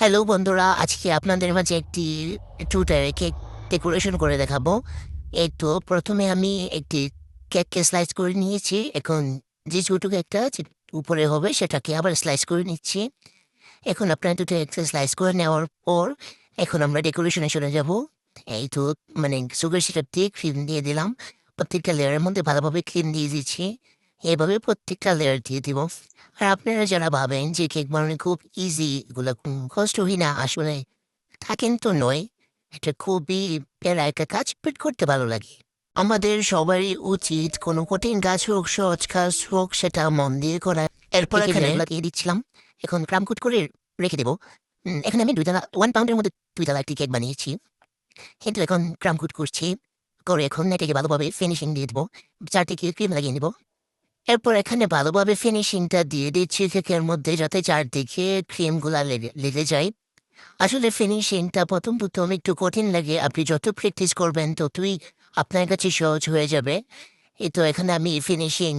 Hello বন্ধুরা, আজকে আপনাদের মাঝে একটি টুইটারে কেক ডেকোরেশন করে দেখাবো। এই তো প্রথমে আমি একটি কেককে স্লাইস করে নিয়েছি। এখন যে ছোটো কেকটা যে উপরে হবে সেটাকে আবার স্লাইস করে নিচ্ছি। এখন আপনার দুটো একটা স্লাইস করে নেওয়ার পর এখন আমরা ডেকোরেশনে চলে যাব। এই তো মানে সুগার সিরাপ দিয়ে ক্রিম দিয়ে দিলাম। প্রত্যেকটা লেয়ারের মধ্যে ভালোভাবে ক্রিম দিয়ে দিচ্ছি। এভাবে প্রত্যেকটা লেয়ার দিয়ে দিব। আর আপনারা যারা ভাবেন যে কেক বানানো খুব ইজি, এগুলো কষ্টহীন না, আসলে তা কিন্তু নয়। এটা খুবই প্যারা একটা কাজ, বাট করতে ভালো লাগে। আমাদের সবারই উচিত কোনো কঠিন কাজ হোক, সহজ কাজ হোক, সেটা মন দিয়ে করা। এরপর এখানে লাগিয়ে দিচ্ছিলাম। এখন ক্রামকুট করে রেখে দেবো। এখানে আমি 1 পাউন্ডের মধ্যে 2 তলা একটি কেক বানিয়েছি। কিন্তু এখন ক্রামকুট করছি, করে এখন এটাকে ভালোভাবে ফিনিশিং দিয়ে দেবো। চারদিকে ক্রিম লাগিয়ে নেবো। এরপর এখানে ভালোভাবে ফিনিশিংটা দিয়ে দিচ্ছি কেকের মধ্যে, যাতে চারদিকে ক্রিমগুলা লেগে লেগে যায়। আসলে ফিনিশিংটা প্রথম একটু কঠিন লাগে। আপনি যত প্র্যাকটিস করবেন ততই আপনার কাছে সহজ হয়ে যাবে। এই তো এখানে আমি ফিনিশিং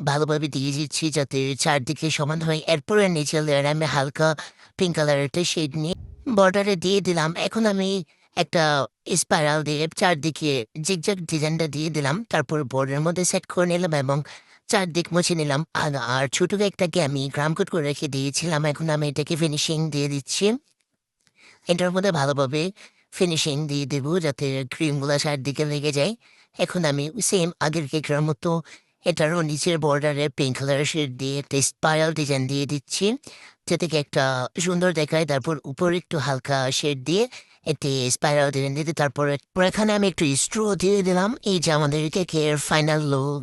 ভালোভাবে দিয়ে দিচ্ছি যাতে চারদিকে সমান হয়। এরপরে নিচের লেয়ারে আমি হালকা পিঙ্ক কালারের একটা শেড নিয়ে বর্ডারে দিয়ে দিলাম। এখন আমি একটা স্পাইরাল দিয়ে চারদিকে জিগজ্যাগ ডিজাইনটা দিয়ে দিলাম। তারপর বোর্ডের মধ্যে সেট করে নিলাম এবং চারদিক মুছে নিলাম। আর ছোট একটাকে আমি গ্রাম কোট করে রেখে দিয়েছিলাম। এখন আমি এটাকে ফিনিশিং দিয়ে দিচ্ছি। এটার মধ্যে ভালোভাবে ফিনিশিং দিয়ে দেবো যাতে ক্রিমগুলো চারদিকে লেগে যায়। এখন আমি সেম আগের কেকের মতো এটারও নিচের বর্ডারে পিঙ্ক কালারের শেড দিয়ে একটা স্পাইরাল ডিজাইন দিয়ে দিচ্ছি, যাতে কেকটা সুন্দর দেখায়। তারপর উপরে একটু হালকা শেড দিয়ে একটি স্পাইরাল ডিজাইন দিতে, তারপরে এখানে আমি একটু স্ট্রো দিয়ে দিলাম। এই যে আমাদের কেকের ফাইনাল লুক।